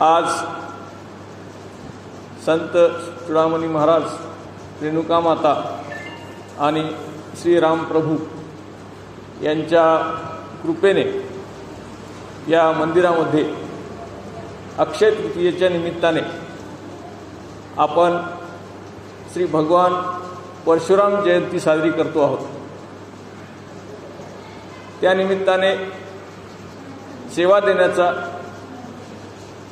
आज संत चूडामणी महाराज, रेणुका माता आणि श्रीराम प्रभू यांच्या कृपेने या मंदिरामध्ये अक्षय तृतीयेच्या निमित्ताने आपण श्री भगवान परशुराम जयंती साजरी करतो आहोत. त्या निमित्ताने सेवा देण्याचा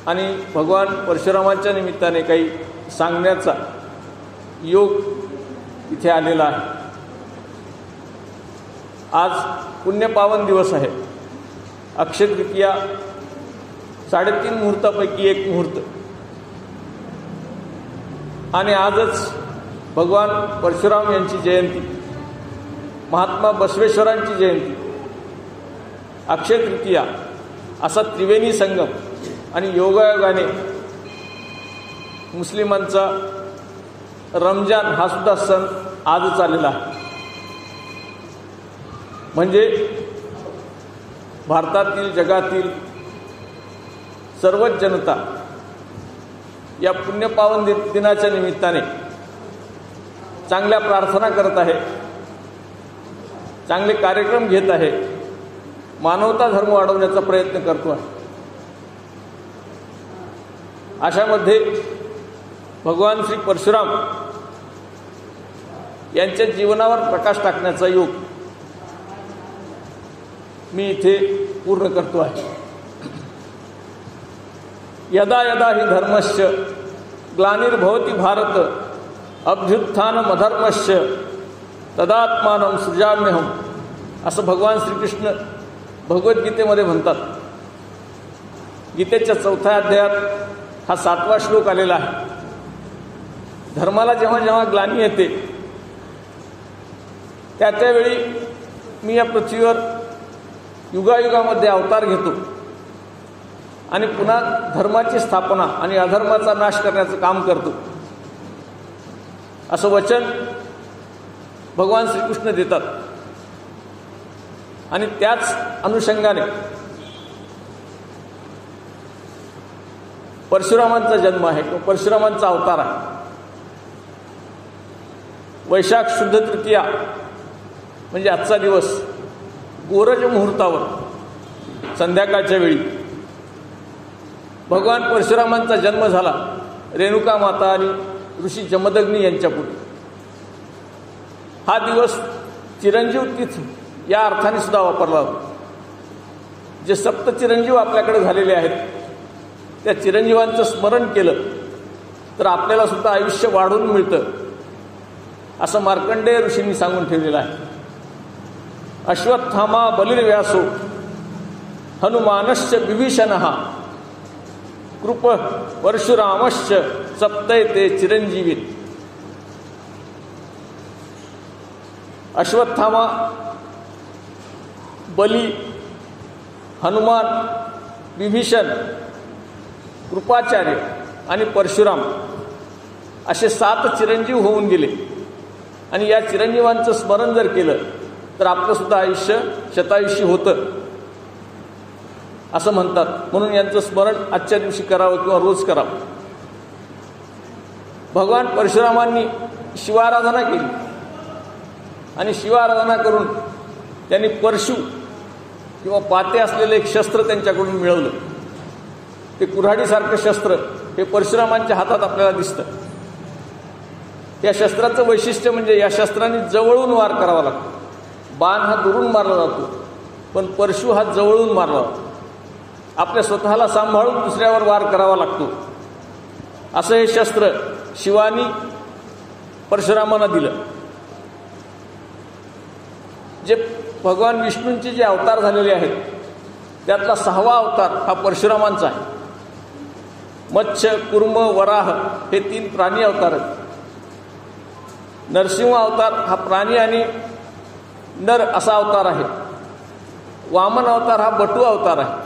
आणि भगवान परशुरामाच्या निमित्ताने काही सांगण्याचा योग इथे आलेला आहे. आज पुण्यपावन दिवस आहे. अक्षय तृतीया 3.5 मुहूर्तापैकी एक मुहूर्त आणि आजच भगवान परशुराम यांची जयंती, महात्मा बसवेश्वरांची जयंती, अक्षय तृतीया असा त्रिवेणी संगम आणि योगायोगाने मुस्लिमांचा रमजान हा सुद्धा सण आजच आलेला आहे. म्हणजे भारतातील, जगातील सर्वच जनता या पुण्यपावन दिनाच्या निमित्ताने चांगल्या प्रार्थना करत आहे, चांगले कार्यक्रम घेत आहे, मानवता धर्म वाढवण्याचा प्रयत्न करतो आहे. अशामध्ये भगवान श्री परशुराम यांच्या जीवनावर प्रकाश टाकण्याचा योग मी इथे पूर्ण करतो आहे. यदा यदा हि धर्मस्य ग्लानिर्भवति भारत अभ्युत्थानमधर्मस्य तदात्मानं सृजाम्यहम असं भगवान श्रीकृष्ण भगवद्गीतेमध्ये म्हणतात. गीतेच्या 4थ्या अध्यायात हा 7वा श्लोक आलेला आहे. धर्माला जेव्हा जेव्हा ग्लानी येते त्यावेळी मी या पृथ्वीवर युगायुगामध्ये अवतार घेतो आणि पुन्हा धर्माची स्थापना आणि अधर्माचा नाश करण्याचं काम करतो असं वचन भगवान श्रीकृष्ण देतात. आणि त्याच अनुषंगाने परशुरामांचा जन्म आहे किंवा परशुरामांचा अवतार आहे. वैशाख शुद्ध तृतीया म्हणजे आजचा दिवस गोरज मुहूर्तावर संध्याकाळच्या वेळी भगवान परशुरामांचा जन्म झाला रेणुका माता आणि ऋषी जमदग्नी यांच्या पुढे. हा दिवस चिरंजीव तिथी या अर्थाने सुद्धा वापरला होता. जे सप्त चिरंजीव आपल्याकडे झालेले आहेत त्या चिरंजीवांचं स्मरण केलं तर आपल्याला सुद्धा आयुष्य वाढून मिळतं असं मार्कंडेय ऋषींनी सांगून ठेवलेलं आहे. अश्वत्थामा बलिर्व्यासो हनुमानश्च विभीषणः कृप परशुरामश्च सप्तैते चिरंजीवी. अश्वत्थामा, बली, हनुमान, विभीषण, कृपाचार्य आणि परशुराम असे 7 चिरंजीव होऊन गेले. आणि या चिरंजीवांचं स्मरण जर केलं तर आपलं सुद्धा आयुष्य शतायुषी होतं असं म्हणतात. म्हणून यांचं स्मरण आजच्या दिवशी करावं किंवा रोज करावं. भगवान परशुरामांनी शिवाराधना केली आणि शिवाराधना करून त्यांनी परशु किंवा पाते असलेलं एक शस्त्र त्यांच्याकडून मिळवलं. ते कुऱ्हाडीसारखं शस्त्र हे परशुरामांच्या हातात आपल्याला दिसतं. या शस्त्राचं वैशिष्ट्य म्हणजे या शस्त्राने जवळून वार करावा लागतो. बाण हा दुरून मारला जातो पण परशु हा जवळून मारला जातो. आपल्या स्वतःला सांभाळून दुसऱ्यावर वार करावा लागतो. असं हे शस्त्र शिवानी परशुरामांना दिलं. जे भगवान विष्णूंचे जे अवतार झालेले आहेत त्यातला 6वा अवतार हा परशुरामांचा आहे. मत्स्य, कुर्म, वराह हे 3 प्राणी अवतार आहेत. नरसिंह अवतार हा प्राणी आणि नर असा अवतार आहे. वामन अवतार हा बटू अवतार आहे.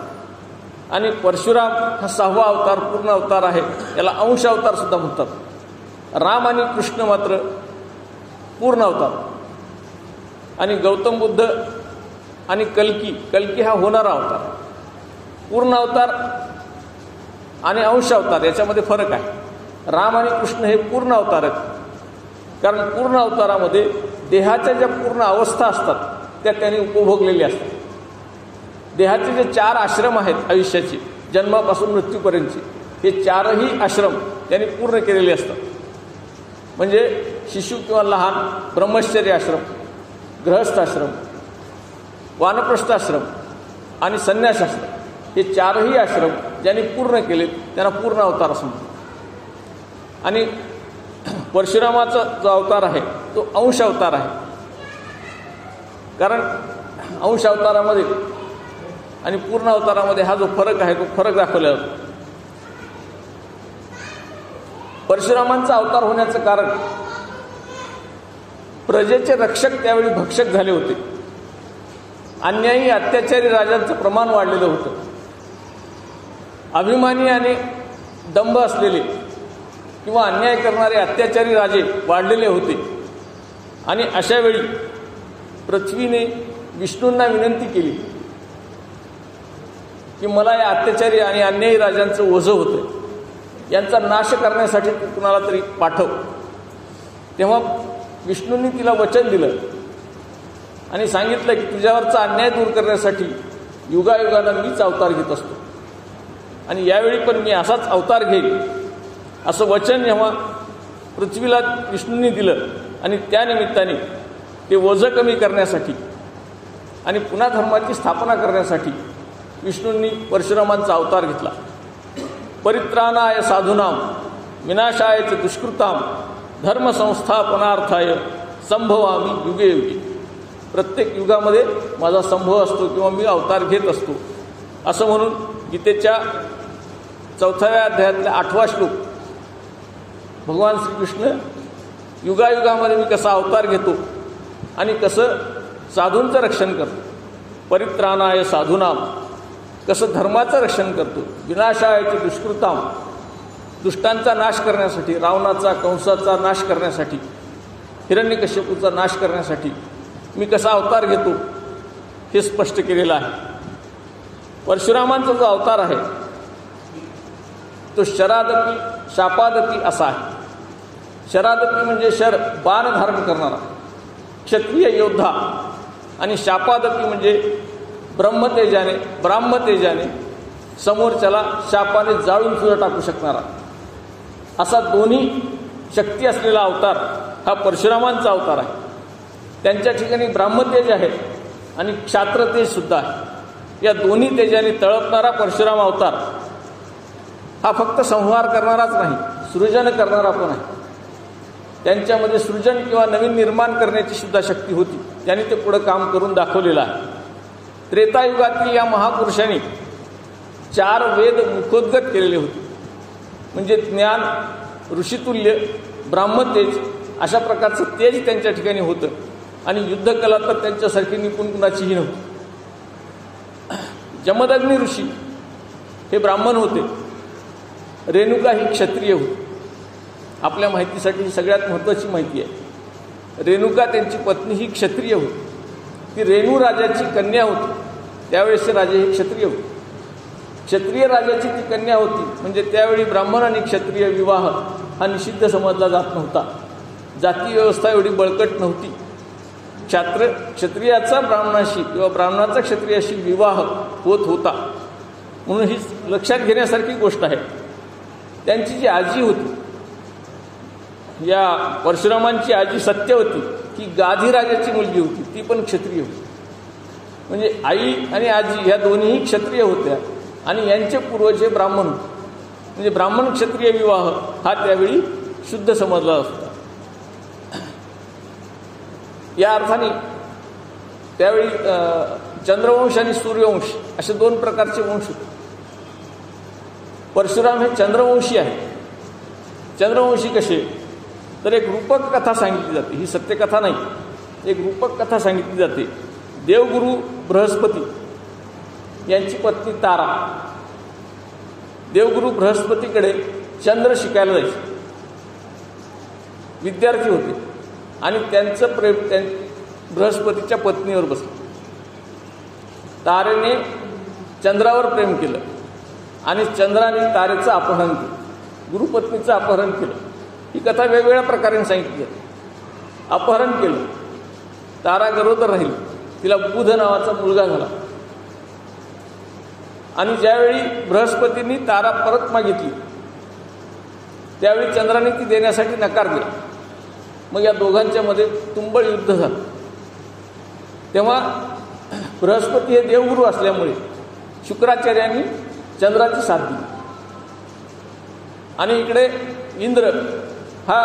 आणि परशुराम हा 6वा अवतार, पूर्ण अवतार आहे. याला अंश अवतार सुद्धा म्हणतात. राम आणि कृष्ण मात्र पूर्ण अवतार. आणि गौतम बुद्ध आणि कल्की हा होणारा अवतार. पूर्ण अवतार आणि अंश अवतार याच्यामध्ये फरक आहे. राम आणि कृष्ण हे पूर्ण अवतार आहेत, कारण पूर्ण अवतारामध्ये देहाच्या ज्या पूर्ण अवस्था असतात त्या त्यांनी उपभोगलेल्या असतात. देहाचे जे 4 आश्रम आहेत आयुष्याचे, जन्मापासून मृत्यूपर्यंतचे, हे 4ही आश्रम त्यांनी पूर्ण केलेले असतात. म्हणजे शिशु किंवा लहान, ब्रह्मचर्य आश्रम, गृहस्थाश्रम, वानप्रस्थाश्रम आणि संन्यासाश्रम, हे 4ही आश्रम ज्यांनी पूर्ण केले त्यांना पूर्ण अवतार असं म्हणतात. आणि परशुरामाचा जो अवतार आहे तो अंश अवतार आहे, कारण अंश अवतारामध्ये आणि पूर्ण अवतारामध्ये हा जो फरक आहे तो फरक दाखवला जातो. परशुरामांचा अवतार होण्याचं कारण प्रजेचे रक्षक त्यावेळी भक्षक झाले होते. अन्यायी अत्याचारी राजांचं प्रमाण वाढलेलं होतं. अभिमानी आणि दंभ असलेले किंवा अन्याय करणारे अत्याचारी राजे वाढलेले होते. आणि अशा वेळी पृथ्वीने विष्णूंना विनंती केली की मला या अत्याचारी आणि अन्यायी राजांचं ओझं होतं, यांचा नाश करण्यासाठी तू कुणाला तरी पाठव. तेव्हा विष्णूंनी तिला वचन दिलं आणि सांगितलं की तुझ्यावरचा अन्याय दूर करण्यासाठी युगायुगाला मीच अवतार घेत असतो आणि यावेळी पण मी असाच अवतार घेईन, असं वचन जेव्हा पृथ्वीला विष्णूंनी दिलं आणि त्यानिमित्ताने ते ओझं कमी करण्यासाठी आणि पुन्हा धर्माची स्थापना करण्यासाठी विष्णूंनी परशुरामांचा अवतार घेतला. परित्राणाय साधूनाम विनाशाय च दुष्कृताम धर्मसंस्थापनार्थाय संभवामी युगे युगे. प्रत्येक युगामध्ये माझा संभव असतो किंवा मी अवतार घेत असतो, असं म्हणून गीतेच्या 4व्या अध्यायातला 8वा श्लोक भगवान श्रीकृष्ण युगायुगामध्ये मी कसा अवतार घेतो आणि कसं साधूंचं रक्षण करतो, परित्राणाय साधूनाम कसं धर्माचं रक्षण करतो, विनाशायचे दुष्कृताम दुष्टांचा नाश करण्यासाठी, रावणाचा कंसाचा नाश करण्यासाठी, हिरण्यकश्यपूचा नाश करण्यासाठी मी कसा अवतार घेतो हे स्पष्ट केलेलं आहे. परशुरामांचा जो अवतार आहे तो शरादपी शापादपी असा आहे. शरादपी म्हणजे शर बाण धारण करणारा क्षत्रिय योद्धा आणि शापादपी म्हणजे ब्राह्मतेजाने समोरच्याला शापाने जाळून सुद्धा टाकू शकणारा असा दोन्ही शक्ती असलेला अवतार हा परशुरामांचा अवतार आहे. त्यांच्या ठिकाणी ब्राह्मतेज आहे आणि क्षात्रतेज सुद्धा आहे. या दोन्ही तेजाने तळपणारा परशुराम अवतार हा फक्त संहार करणाराच नाही, सृजन करणारा पण आहे. त्यांच्यामध्ये सृजन किंवा नवीन निर्माण करण्याची सुद्धा शक्ती होती, त्यांनी ते पुढं काम करून दाखवलेलं आहे. त्रेतायुगातील या महापुरुषांनी 4 वेद मुखोद्गत केलेले होते, म्हणजे ज्ञान, ऋषितुल्य, ब्राह्मतेज अशा प्रकारचं तेज त्यांच्या ठिकाणी होतं. आणि युद्धकला तर त्यांच्यासारखी निपुण कुणाचीही नव्हती. जमदग्नी ऋषी हे ब्राह्मण होते, रेणुका ही क्षत्रिय होती. आपल्या माहितीसाठी ही सगळ्यात महत्त्वाची माहिती आहे. रेणुका त्यांची पत्नी ही क्षत्रिय होती. ती रेणू राजाची कन्या होती. त्यावेळेसचे राजे हे क्षत्रिय होते. क्षत्रिय राजाची ती कन्या होती, म्हणजे त्यावेळी ब्राह्मण आणि क्षत्रिय विवाह हा निषिद्ध समजला जात नव्हता. जाती व्यवस्था एवढी बळकट नव्हती. क्षत्रियाचा ब्राह्मणाशी किंवा ब्राह्मणाचा क्षत्रियाशी विवाह होत होता, म्हणून ही लक्षात घेण्यासारखी गोष्ट आहे. त्यांची जी आजी होती, या परशुरामांची आजी सत्यवती, ही गाधी राजाची मुलगी होती, ती पण क्षत्रिय होती. म्हणजे आई आणि आजी ह्या दोन्हीही क्षत्रिय होत्या आणि यांचे पूर्वज हे ब्राह्मण होते. म्हणजे ब्राह्मण क्षत्रिय विवाह हा त्यावेळी शुद्ध समजला असता. या अर्थाने त्यावेळी चंद्रवंश आणि सूर्यवंश असे 2 प्रकारचे वंश होते. परशुराम हे चंद्रवंशी आहे. चंद्रवंशी कसे, तर एक रूपक कथा सांगितली जाते. ही सत्यकथा नाही, एक रूपक कथा सांगितली जाते. देवगुरु बृहस्पती यांची पत्नी तारा देवगुरु बृहस्पतीकडे चंद्र शिकायला जायचे. विद्यार्थी होते आणि त्यांचं प्रेम बृहस्पतीच्या पत्नीवर बसलं. तारेने चंद्रावर प्रेम केलं आणि चंद्राने तारेचं अपहरण केलं, गुरुपत्नीचं अपहरण केलं. ही कथा वेगवेगळ्या प्रकारे सांगितली. अपहरण केलं, तारा गरोदर राहिली, तिला बुध नावाचा मुलगा झाला. आणि ज्यावेळी बृहस्पतींनी तारा परत मागितली त्यावेळी चंद्राने ती देण्यासाठी नकार दिला. मग या दोघांच्या मध्ये तुंबळ युद्ध झालं. तेव्हा बृहस्पती हे देवगुरू असल्यामुळे शुक्राचार्यांनी चंद्राची साथ दिली आणि इकडे इंद्र हा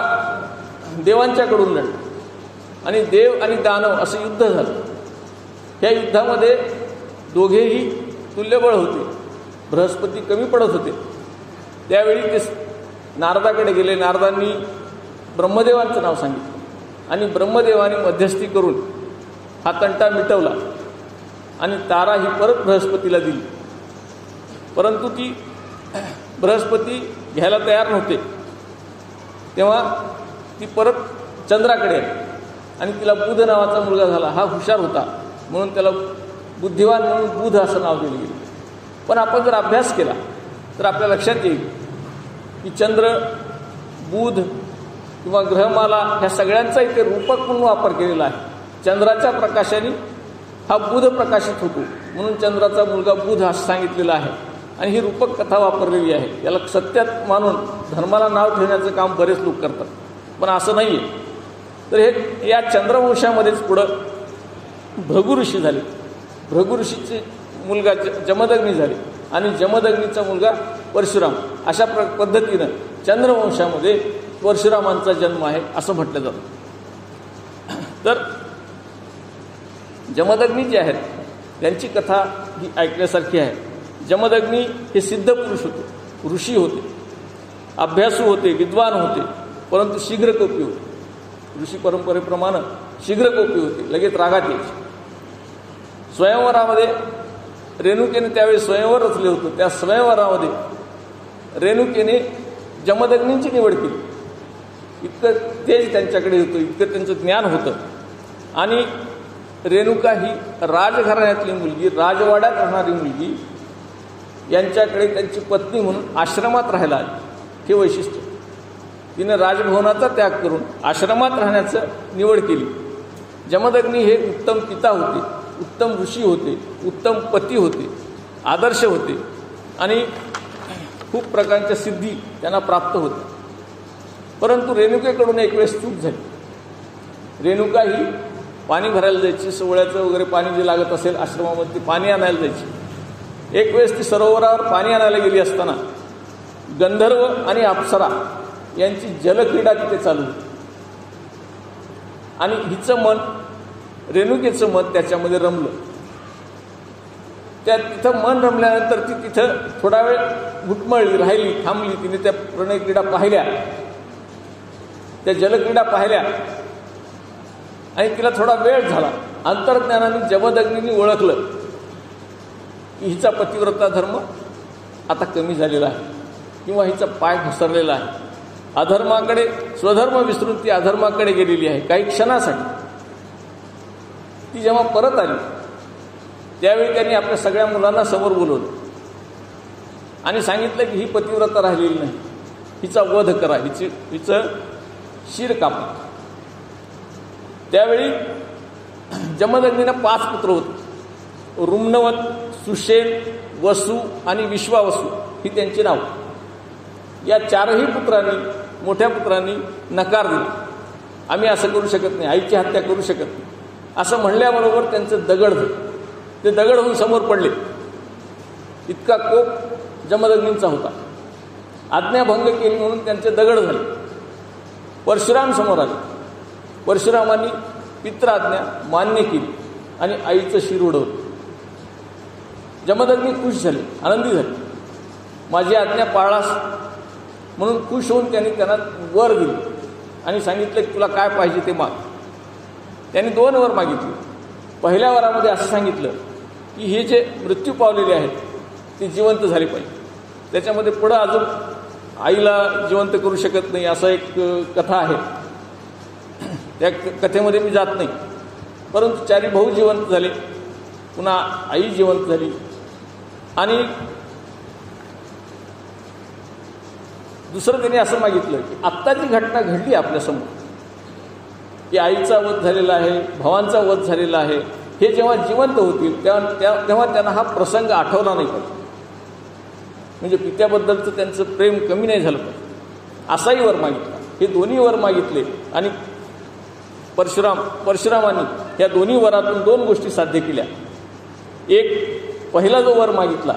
देवांच्याकडून लढला आणि देव आणि दानव असं युद्ध झालं. ह्या युद्धामध्ये दोघेही तुल्यबळ होते. बृहस्पती कमी पडत होते. त्यावेळी ते नारदाकडे गेले. नारदांनी ब्रह्मदेवांचं नाव सांगितलं आणि ब्रह्मदेवाने मध्यस्थी करून हा तंटा मिटवला आणि तारा ही परत बृहस्पतीला दिली. परंतु ती बृहस्पती घ्यायला तयार नव्हते. तेव्हा ती परत चंद्राकडे आली आणि तिला बुध नावाचा मुलगा झाला. हा हुशार होता म्हणून त्याला बुद्धिवान म्हणून बुध असं नाव दिलं गेलं. पण आपण जर अभ्यास केला तर आपल्या लक्षात येईल की चंद्र, बुध किंवा ग्रहमाला ह्या सगळ्यांचा इथे रूपक म्हणून वापर केलेला आहे. चंद्राच्या प्रकाशाने हा बुध प्रकाशित होतो म्हणून चंद्राचा मुलगा बुध असं सांगितलेलं आहे आणि ही रूपक कथा वापरलेली आहे. याला सत्यात मानून धर्माला नाव ठेवण्याचं काम बरेच लोक करतात, पण असं नाही आहे. तर हे या चंद्रवंशामध्येच पुढं भृगु ऋषी झाले. भृगु ऋषीचे मुलगा जमदग्नी झाले आणि जमदग्नीचा मुलगा परशुराम. अशा पद्धतीनं चंद्रवंशामध्ये परशुरामांचा जन्म आहे असं म्हटलं जातं. तर जमदग्नी जे आहेत त्यांची कथा ही ऐकण्यासारखी आहे. जमदग्नी हे सिद्ध पुरुष होते, ऋषी होते, अभ्यासू होते, विद्वान होते, परंतु शीघ्रकोपी होते. ऋषी परंपरेप्रमाणे शीघ्रकोपी होते, लगेच रागात यायचे. स्वयंवरामध्ये रेणुकेने त्यावेळी स्वयंवर रचले होतं. त्या स्वयंवरामध्ये रेणुकेने जमदग्नींची निवड केली. इतकं तेज त्यांच्याकडे होतं, इतकं त्यांचं ज्ञान होतं. आणि रेणुका ही राजघराण्यातली मुलगी, राजवाड्यात राहणारी मुलगी, यांच्याकडे त्यांची पत्नी म्हणून आश्रमात राहायला आली. हे वैशिष्ट्य. तिने राजभवनाचा त्याग करून आश्रमात राहण्याचं निवड केली. जमदग्नी हे उत्तम पिता होते, उत्तम ऋषी होते, उत्तम पती होते, आदर्श होते आणि खूप प्रकारच्या सिद्धी त्यांना प्राप्त होत्या. परंतु रेणुकेकडून एक वेळेस चूक झाली. रेणुका ही पाणी भरायला जायची, सोवळ्याचं वगैरे पाणी जे लागत असेल आश्रमामध्ये ती पाणी आणायला जायची. एक वेळेस ती सरोवरावर पाणी आणायला गेली असताना गंधर्व आणि अप्सरा यांची जलक्रीडा तिथे चालू होती आणि हिचं मन, रेणुकेचं मन त्याच्यामध्ये रमलं. त्या तिथं मन रमल्यानंतर ती तिथं थोडा वेळ घुटमळली, राहिली, थांबली. तिने त्या प्रणयक्रीडा पाहिल्या, त्या जलक्रीडा पाहिल्या आणि तिला थोडा वेळ झाला. अंतर्ज्ञानाने जमदग्नींनी ओळखलं की हिचा पतिव्रता धर्म आता कमी झालेला आहे किंवा हिचा पाय घसरलेला आहे. अधर्माकडे, स्वधर्म विसरून ती अधर्माकडे गेलेली आहे काही क्षणासाठी. ती जेव्हा परत आली त्यावेळी त्यांनी आपल्या सगळ्या मुलांना समोर बोलवलं आणि सांगितलं की ही पतिव्रता राहिलेली नाही, हिचा वध करा, हिचं शिर कापा. त्यावेळी जमदग्नींना 5 पुत्र होते. रुम्नवत, सुषेण, वसु आणि विश्वावसु ही त्यांची नाव. या 4ही पुत्रांनी, मोठ्या पुत्रांनी नकार दिला. आम्ही असं करू शकत नाही, आईची हत्या करू शकत नाही असं म्हणल्याबरोबर त्यांचं दगड झालं. ते दगड होऊन समोर पडले. इतका कोप जमदग्नींचा होता. आज्ञाभंग केली म्हणून त्यांचे दगड झाले. परशुराम समोर आले. परशुरामांनी पित्राज्ञा मान्य केली आणि आईचं शिर उडवलं. जमदग्नी खुश झाले, आनंदी झाले. माझी आज्ञा पाळलास म्हणून खुश होऊन त्यांना वर दिली आणि सांगितलं की तुला काय पाहिजे ते माग. त्यांनी 2 वर मागितले. पहिल्या वरामध्ये असं सांगितलं की हे जे मृत्यू पावलेले आहेत ते जिवंत झाले पाहिजे. त्याच्यामध्ये पुढं अजून आईला जिवंत करू शकत नाही असं एक कथा आहे. त्या कथेमध्ये मी जात नाही. परंतु 4 भाऊ जिवंत झाले पुन्हा आई जिवंत झाली. आणि दुसरं त्यांनी असं मागितलं की आत्ता जी घटना घडली आपल्यासमोर की आईचा वध झालेला आहे, भावांचा वध झालेला आहे, हे जेव्हा जिवंत होतील तेव्हा त्यांना हा प्रसंग आठवला नाही पाहिजे. म्हणजे पित्याबद्दलचं त्यांचं प्रेम कमी नाही झालं पाहिजे असाही वर मागितला. हे दोन्ही वर मागितले आणि परशुरामांनी या दोन्ही वरातून 2 गोष्टी साध्य केल्या. एक, पहिला जो वर मागितला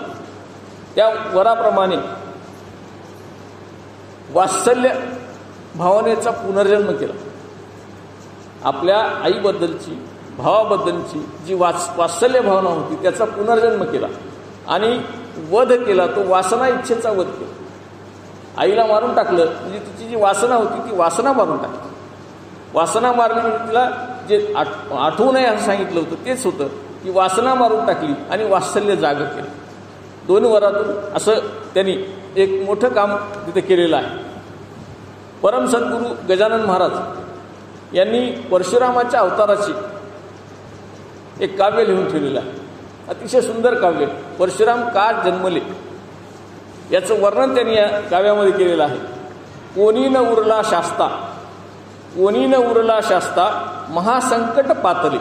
त्या वराप्रमाणे वात्सल्य भावनेचा पुनर्जन्म केला. आपल्या आईबद्दलची, भावाबद्दलची जी वात्सल्य भावना होती त्याचा पुनर्जन्म केला आणि वध केला, तो वासना इच्छेचा वध केला. आईला मारून टाकलं म्हणजे तिची जी वासना होती ती वासना मारून टाकली. वासना मारली म्हणजे तिला जे आठवू नये असं सांगितलं होतं तेच होतं की वासना मारून टाकली आणि वात्सल्य जागं केलं. 2 वरातून असं त्यांनी एक मोठं काम तिथे केलेलं आहे. परम सद्गुरू गजानन महाराज यांनी परशुरामाच्या अवताराची एक काव्य लिहून ठेवलेलं आहे. अतिशय सुंदर काव्य. परशुराम का जन्मले याचं वर्णन त्यांनी या काव्यामध्ये केलेलं आहे. कोणी न उरला शास्ता, कोणी न उरला शास्ता महासंकट पातले.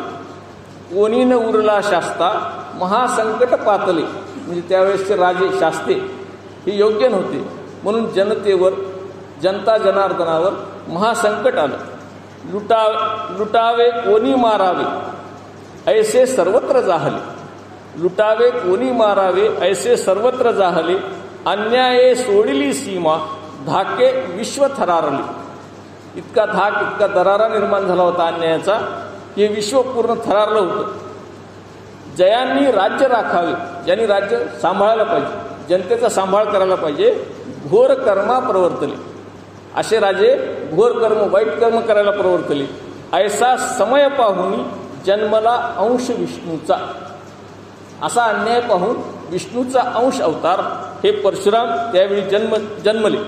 कोणी न उरला शास्ता महासंकट पातले म्हणजे त्यावेळेसचे राजे शास्ते हे योग्य नव्हते म्हणून जनतेवर, जनता जनार्दनावर महासंकट आलं. लुटावे कोणी मारावे ऐसे सर्वत्र जाहले. लुटावे कोणी मारावे ऐसे सर्वत्र जाहले. अन्याये सोडली सीमा धाके विश्व थरारले. इतका धाक, इतका दरारा निर्माण झाला होता अन्यायाचा की हे विश्व पूर्ण थरारलं होतं. जयांनी राज्य राखावे, ज्यांनी राज्य सांभाळायला पाहिजे, जनतेचा सांभाळ करायला पाहिजे, घोर कर्मा प्रवर्तले. असे राजे घोर कर्म, वाईट कर्म करायला प्रवर्तले. ऐसा समय पाहून जन्मला अंश विष्णूचा. असा अन्याय पाहून विष्णूचा अंश अवतार हे परशुराम त्यावेळी जन्मले.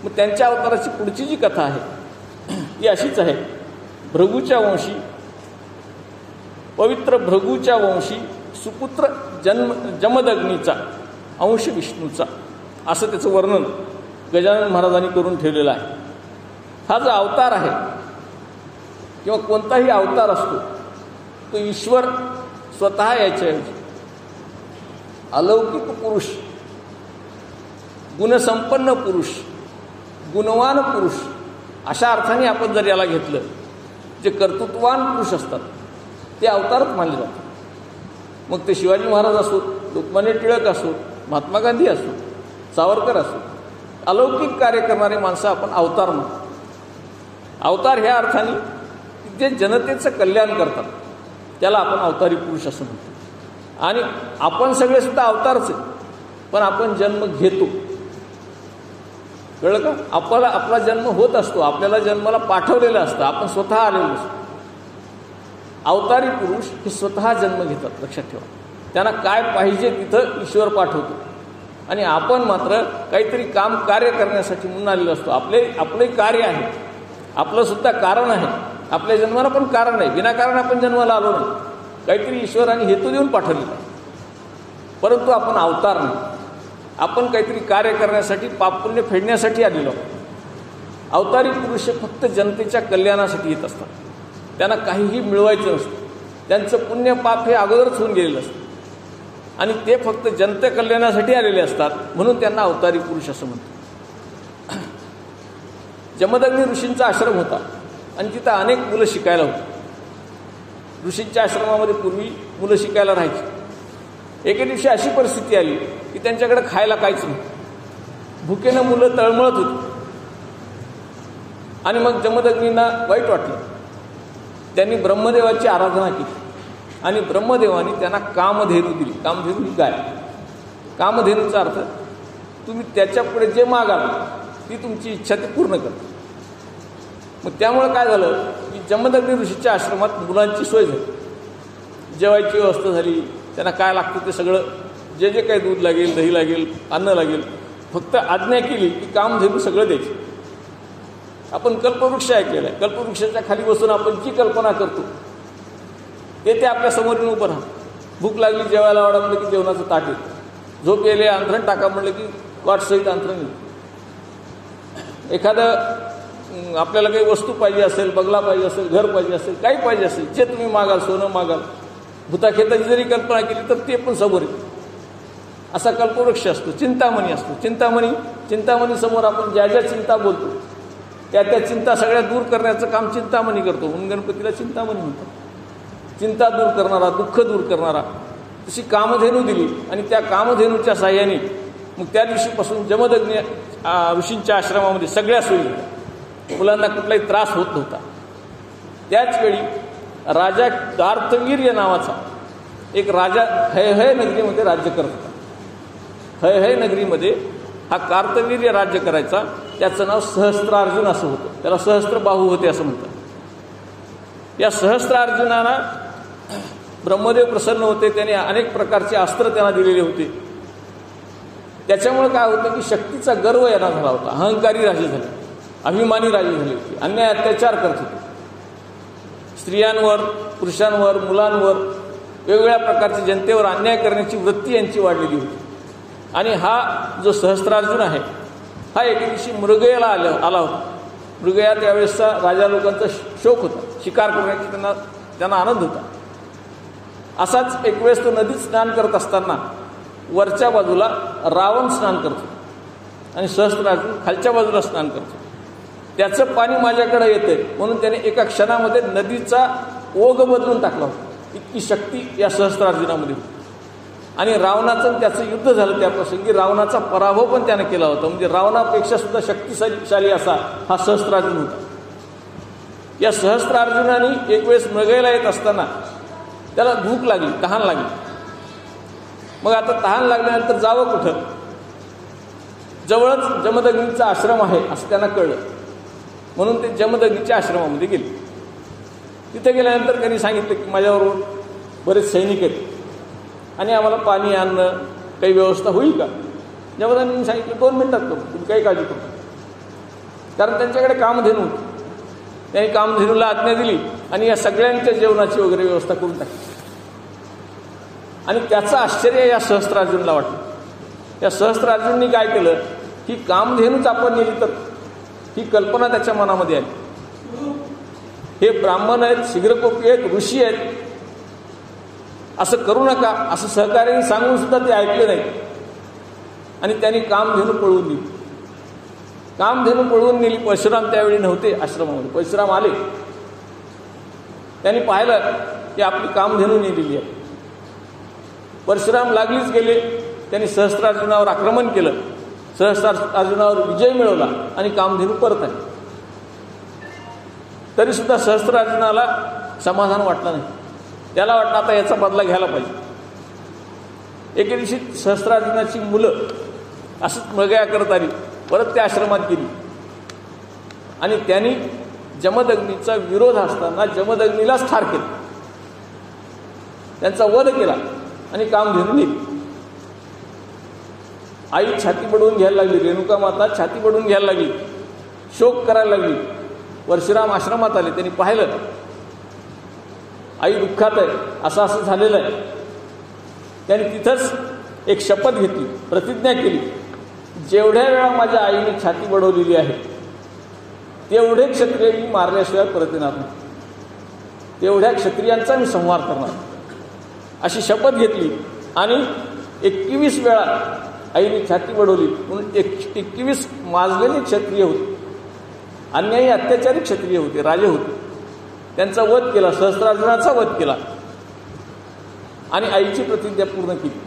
मग त्यांच्या अवताराची पुढची जी कथा आहे ती अशीच आहे. भृगूच्या वंशी, पवित्र भृगूच्या वंशी सुपुत्र जमदग्नीचा अंश विष्णूचा, असं त्याचं वर्णन गजानन महाराजांनी करून ठेवलेलं आहे. हा जो अवतार आहे किंवा कोणताही अवतार असतो तो ईश्वर स्वतः याच्याऐवजी अलौकिक पुरुष, गुणसंपन्न पुरुष, गुणवान पुरुष अशा अर्थाने आपण जर याला घेतलं, जे कर्तृत्ववान पुरुष असतात ते अवतारच मानले जातात. मग ते शिवाजी महाराज असो, लोकमान्य टिळक असो, महात्मा गांधी असो, सावरकर असो, अलौकिक कार्य करणारे माणसं आपण अवतार म्हणतो. अवतार ह्या अर्थाने जे जनतेचं कल्याण करतात त्याला आपण अवतारी पुरुष असं म्हणतो. आणि आपण सगळे सुद्धा अवतारच आहे, पण आपण जन्म घेतो. कळलं का? आपला जन्म होत असतो, आपल्याला जन्माला पाठवलेलं असतं, आपण स्वतः आलेलो असतो. अवतारी पुरुष हे स्वतः जन्म घेतात, लक्षात ठेवा. त्यांना काय पाहिजे तिथं ईश्वर पाठवतो आणि आपण मात्र काहीतरी काम कार्य करण्यासाठी म्हणून आलेलो असतो. आपले कार्य आहे, आपलं सुद्धा कारण आहे. आपल्या जन्माला पण कारण आहे, विनाकारण आपण जन्माला आलो नाही. काहीतरी ईश्वराने हेतू देऊन पाठवलेला आहे. परंतु आपण अवतार नाही, आपण काहीतरी कार्य करण्यासाठी, पापपुण्य फेडण्यासाठी आलेलो आहोत. अवतारी पुरुष फक्त जनतेच्या कल्याणासाठी येत असतात. त्यांना काहीही मिळवायचं नसतं. त्यांचं पुण्य पाप हे अगोदरच होऊन गेलेलं असतं आणि ते फक्त जनते कल्याणासाठी आलेले असतात, म्हणून त्यांना अवतारी पुरुष असं म्हणतो. जमदग्नी ऋषींचा आश्रम होता आणि तिथं अनेक मुलं शिकायला होती. ऋषींच्या आश्रमामध्ये पूर्वी मुलं शिकायला राहायची. एके दिवशी अशी परिस्थिती आली की त्यांच्याकडे खायला काहीच नाही. भुकेनं मुलं तळमळत होती आणि मग जमदग्नींना वाईट वाटलं. त्यांनी ब्रह्मदेवाची आराधना केली आणि ब्रह्मदेवानी त्यांना कामधेनू दिली. कामधेनू ही गाय. कामधेनूचा अर्थ तुम्ही त्याच्यापुढे जे मागाल ती तुमची इच्छा ती पूर्ण करते. मग त्यामुळे काय झालं की जमदग्नी ऋषीच्या आश्रमात मुलांची सोय झाली, जेवायची व्यवस्था झाली. त्यांना काय लागतं ते सगळं, जे जे काही दूध लागेल, दही लागेल, अन्न लागेल, फक्त आज्ञा केली की कामधेनू सगळं द्यायची. आपण कल्पवृक्ष ऐकलेला आहे. कल्पवृक्षाच्या खाली बसून आपण जी कल्पना करतो ते आपल्या समोरून उभं राहतं. भूक लागली जेवायला वाढा म्हणलं की जेवणाचं ताट येतं, झोप येले अंथरण टाका म्हणलं की कॉटसहित अंथरण येतं. एखादं आपल्याला काही वस्तू पाहिजे असेल, बंगला पाहिजे असेल, घर पाहिजे असेल, काही पाहिजे असेल, जे तुम्ही मागाल, सोनं मागाल, भूताखेताची जरी कल्पना केली तर ते पण समोर येते. असा कल्पवृक्ष असतो, चिंतामणी असतो. चिंतामणी समोर आपण ज्या ज्या चिंता बोलतो त्या चिंता सगळ्या दूर करण्याचं काम चिंतामणी करतो, म्हणून गणपतीला चिंतामणी म्हणतात. चिंता दूर करणारा, दुःख दूर करणारा. तशी कामधेनू दिली आणि त्या कामधेनूच्या साह्याने मग त्या दिवशीपासून जमदग्नी ऋषींच्या आश्रमामध्ये सगळ्या सोयी होत्या. मुलांना कुठलाही त्रास होत नव्हता. त्याचवेळी राजा कार्तवीर्य नावाचा एक राजा हयहय नगरीमध्ये राज्य करत होता. हयहय नगरीमध्ये हा कार्तवीर्य राज्य करायचा. त्याचं नाव सहस्त्रार्जुन असं होतं. त्याला सहस्त्रबाहू होते असं म्हणतात. या सहस्त्रार्जुनाला ब्रह्मदेव प्रसन्न होते. त्याने अनेक प्रकारचे अस्त्र त्यांना दिलेले होते. त्याच्यामुळे काय होतं की शक्तीचा गर्व यांना झाला होता. अहंकारी राजे झाले, अभिमानी राजे झाले होते, अन्याय अत्याचार करत होते. स्त्रियांवर, पुरुषांवर, मुलांवर, वेगवेगळ्या प्रकारच्या जनतेवर अन्याय करण्याची वृत्ती यांची वाढलेली होती. आणि हा जो सहस्त्रार्जुन आहे हा एके दिवशी मृगयाला आला होता. मृगया त्यावेळेसचा राजा लोकांचा शौक होता, शिकार करण्याची त्यांना आनंद होता. असाच एक वेळेस तो नदीत स्नान करत असताना वरच्या बाजूला रावण स्नान करतो आणि सहस्त्रार्जुन खालच्या बाजूला स्नान करतो. त्याचं पाणी माझ्याकडे येतंय म्हणून त्याने एका क्षणामध्ये नदीचा ओघ बदलून टाकला होता. इतकी शक्ती या सहस्त्रार्जुनामध्ये होती. आणि रावणाचं त्याचं युद्ध झालं. त्या प्रसंगी रावणाचा पराभव पण त्याने केला होता. म्हणजे रावणापेक्षा सुद्धा शक्तिशाली असा हा सहस्त्रार्जुन होता. या सहस्त्रार्जुनाने एक वेळेस मृगयाला येत असताना त्याला भूक लागली, तहान लागली. मग आता तहान लागल्यानंतर जावं कुठं? जवळच जमदग्नीचा आश्रम आहे असं त्यांना कळलं. म्हणून ते जमदग्नीच्या आश्रमामध्ये गेले. तिथे गेल्यानंतर त्यांनी सांगितलं की माझ्याबरोबर बरेच सैनिक आहेत आणि आम्हाला पाणी आणणं काही व्यवस्था होईल का? जमदग्नींनी सांगितलं 2 मिनिटात करू, तुम्ही काही काळजी करू. कारण त्यांच्याकडे कामधेनू होती. त्यांनी कामधेनूला आज्ञा दिली आणि या सगळ्यांच्या जेवणाची वगैरे व्यवस्था करून टाकली. आणि त्याचं आश्चर्य या सहस्त्रार्जुनला वाटलं. या सहस्त्रार्जुननी काय केलं, ही कामधेनूच आपण नेली तर, ही कल्पना त्याच्या मनामध्ये आली. हे ब्राह्मण आहेत, शीघ्रकोपी आहेत, ऋषी आहेत, असं करू नका असं सहकार्याने सांगून सुद्धा ते ऐकले नाही. आणि त्यांनी कामधेनू पळवून नेली. कामधेनू पळवून नेली. परशुराम त्यावेळी नव्हते आश्रमामध्ये. परशुराम आले. त्यांनी पाहिलं की आपली कामधेनू नेलेली आहे. परशुराम लागलीच गेले. त्यांनी सहस्त्रार्जुनावर आक्रमण केलं. सहस्त्रार्जुनावर विजय मिळवला आणि कामधेनू परत आली. तरी सुद्धा सहस्त्रार्जुनाला समाधान वाटलं नाही. त्याला वाटलं आता याचा बदला घ्यायला पाहिजे. एके दिवशी सहस्त्रार्जुनाची मुलं असंच मृगया करत आली. परत त्या आश्रमात गेली आणि त्यांनी जमदग्नीचा विरोध असताना जमदग्नीलाच ठार केलं. त्यांचा वध केला आणि कामधेनू नेली. आई छाती बडवून घ्यायला लागली. रेणुका माता छाती बडवून घ्यायला लागली, शोक करायला लागली. परशुराम आश्रमात आले. त्यांनी पाहिलं आई दुःखात आहे, असं असं झालेलं आहे. त्यांनी तिथंच एक शपथ घेतली, प्रतिज्ञा केली, जेवढ्या वेळा माझ्या आईने छाती बडवलेली आहे तेवढे क्षत्रिय मी मारल्याशिवाय परत येणार नाही, तेवढ्या क्षत्रियांचा मी संहार करणार, अशी शपथ घेतली. आणि 21 वेळा आईने छाती बडवली म्हणून 21 माजलेले क्षत्रिय होते, अन्यायी अत्याचारी क्षत्रिय होते, राजे होते. त्यांचा वध केला, सहस्त्रार्जुनाचा वध केला आणि आईची प्रतिज्ञा पूर्ण केली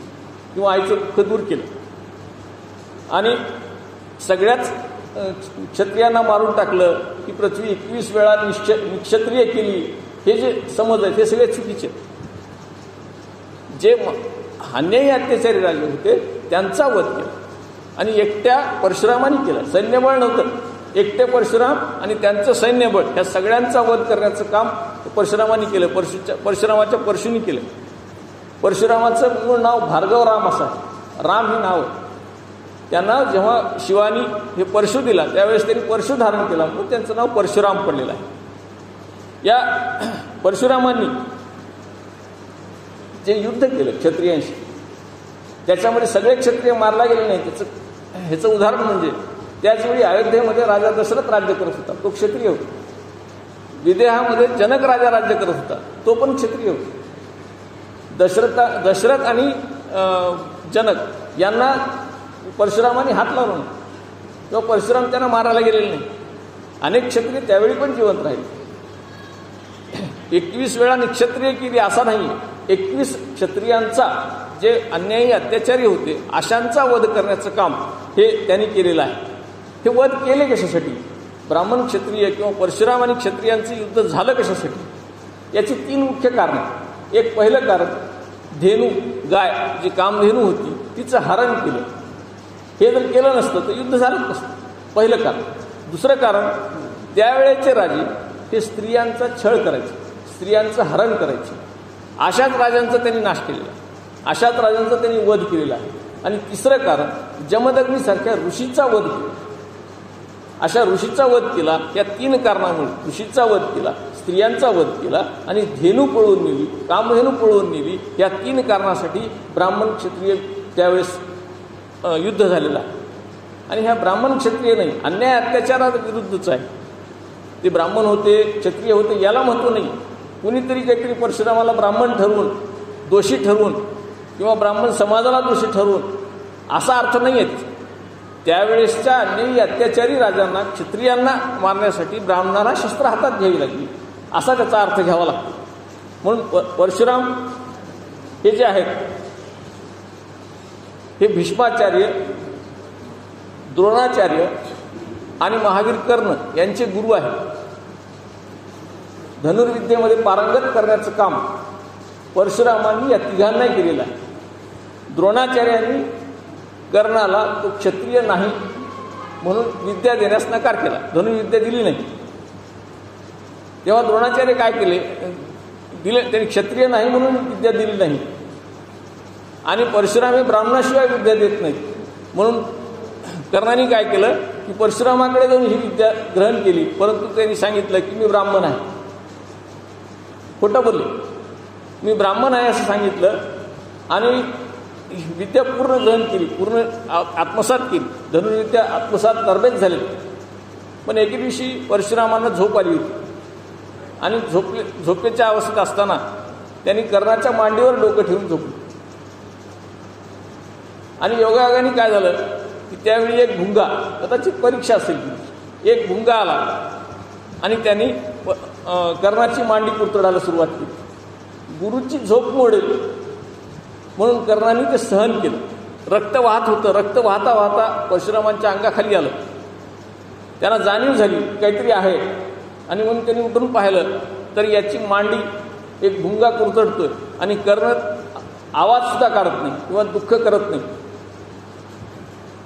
किंवा आईचं दुःख दूर केलं. आणि सगळ्याच क्षत्रियांना मारून टाकलं. की पृथ्वी 21 वेळा निक्षत्रिय केली. हे जे समज आहेत हे सगळे चुकीचे. जे अन्यायी अत्याचारी राजे होते त्यांचा वध केला आणि एकट्या परशुरामाने केला. सैन्यबळ नव्हतं, एकटे परशुराम आणि त्यांचं सैन्यबळ ह्या सगळ्यांचा वध करण्याचं काम परशुरामाने केलं. परशुरामाच्या परशुनी केलं. परशुरामाचं मूळ नाव भार्गवराम असं आहे. राम हे नाव आहे. त्यांना जेव्हा शिवानी हे परशु दिला त्यावेळेस त्यांनी परशु धारण केला म्हणून त्यांचं नाव परशुराम पडलेलं आहे. या परशुरामांनी जे युद्ध केलं क्षत्रियांशी, त्याच्यामध्ये सगळे क्षत्रिय मारला गेले नाही. ह्याचं उदाहरण म्हणजे त्याचवेळी अयोध्येमध्ये राजा दशरथ राज्य करत होता, तो क्षत्रिय होता. विदेहामध्ये जनक राजा राज्य करत होता, तो पण क्षत्रिय होता. दशरथ आणि जनक यांना परशुरामाने हात लावला नाही किंवा परशुराम त्यांना मारायला गेलेले नाही. अनेक क्षत्रिय त्यावेळी पण जिवंत राहिले. 21 वेळा निक्षत्रिय केली असा नाही, 21 क्षत्रियांचा जे अन्यायी अत्याचारी होते अशांचा वध करण्याचं काम हे त्यांनी केलेलं आहे. हे वध केले कशासाठी? ब्राह्मण क्षत्रिय किंवा परशुराम आणि क्षत्रियांचं युद्ध झालं कशासाठी? याची 3 मुख्य कारणं. एक पहिलं कारण, धेनू गाय जी कामधेनू होती तिचं हरण केलं. हे जर केलं नसतं तर युद्ध झालंच नसतं, पहिलं कारण. दुसरं कारण, त्यावेळेचे राजे हे स्त्रियांचा छळ करायचे, स्त्रियांचं हरण करायचे. अशाच राजांचा त्यांनी नाश केलेला, अशाच राजांचा त्यांनी वध केलेला आहे. आणि तिसरं कारण, जमदग्नीसारख्या ऋषीचा वध केला. अशा ऋषीचा वध केला या 3 कारणामुळे, ऋषीचा वध केला, स्त्रियांचा वध केला आणि धेनू पळवून नेली, कामधेनू पळवून नेली, या 3 कारणासाठी ब्राह्मण क्षत्रिय त्यावेळेस युद्ध झालेलं आहे. आणि ह्या ब्राह्मण क्षत्रिय नाही, अन्याय अत्याचाराविरुद्धच आहे. ते ब्राह्मण होते, क्षत्रिय होते याला महत्त्व नाही. कुणीतरी काहीतरी परशुरामाला ब्राह्मण ठरवून, दोषी ठरवून किंवा ब्राह्मण समाजाला दोषी ठरवून असा अर्थ नाही आहे. त्यावेळेसच्या अन्यायी अत्याचारी राजांना, क्षत्रियांना मारण्यासाठी ब्राह्मणाला शस्त्र हातात घ्यावी लागली असा त्याचा अर्थ घ्यावा लागतो. म्हणून परशुराम हे जे आहेत हे भीष्माचार्य, द्रोणाचार्य आणि महावीर कर्ण यांचे गुरु आहेत. धनुर्विद्येमध्ये पारंगत करण्याचं काम परशुरामांनी या तिघांनाही केलेलं आहे. द्रोणाचार्यांनी कर्णाला तो क्षत्रिय नाही म्हणून विद्या देण्यास नकार केला, धनुर्विद्या दिली नाही. तेव्हा द्रोणाचार्य काय केले, त्यांनी क्षत्रिय नाही म्हणून विद्या दिली नाही. आणि परशुराम हे ब्राह्मणाशिवाय विद्या देत नाहीत म्हणून कर्णाने काय केलं की परशुरामाकडे जाऊन ही विद्या ग्रहण केली. परंतु त्यांनी सांगितलं की मी ब्राह्मण आहे. खोटं बोलले, मी ब्राह्मण आहे असं सांगितलं आणि विद्या पूर्ण ग्रहण केली, पूर्ण आत्मसात केली. धनुर्विद्या आत्मसात तरबेज झाले. पण एके दिवशी परशुरामांना झोप आली होती आणि झोपेच्या अवस्थेत असताना त्यांनी कर्णाच्या मांडीवर डोकं ठेवून झोपलं. आणि योगायोगाने काय झालं की त्यावेळी एक भुंगा, कदाचित परीक्षा असेल, एक भुंगा आला आणि त्यांनी कर्णाची मांडी कुरतडायला सुरुवात केली. गुरुची झोप मोडेल म्हणून कर्णाने ते सहन केलं. रक्त वाहत होतं, रक्त वाहता वाहता परशुरामांच्या अंगाखाली आलं. त्यांना जाणीव झाली काहीतरी आहे आणि म्हणून त्यांनी उठून पाहिलं तर याची मांडी एक भुंगा कुरतडतोय आणि कर्ण आवाजसुद्धा काढत नाही किंवा दुःख करत नाही.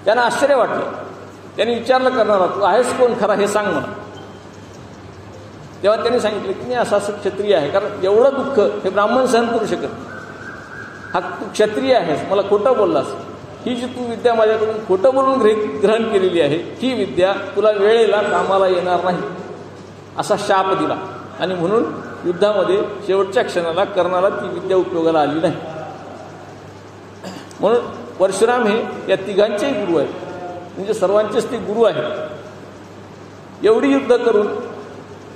त्यांना आश्चर्य वाटलं. त्यांनी विचारलं कर्णाला, तू आहेस कोण खरा हे सांग मला. तेव्हा त्यांनी सांगितलं की मी असं क्षत्रिय आहे, कारण एवढं दुःख हे ब्राह्मण सहन करू शकत. हा तू क्षत्रिय आहेस, मला खोटं बोललास, ही जी तू विद्या माझ्याकडून खोटं बोलून ग्रहण केलेली आहे ही विद्या तुला वेळेला कामाला येणार नाही असा शाप दिला. आणि म्हणून युद्धामध्ये शेवटच्या क्षणाला कर्णाला ती विद्या उपयोगाला आली नाही. म्हणून परशुराम हे या तिघांचेही गुरु आहेत, म्हणजे सर्वांचेच ते गुरु आहेत. एवढी युद्ध करून,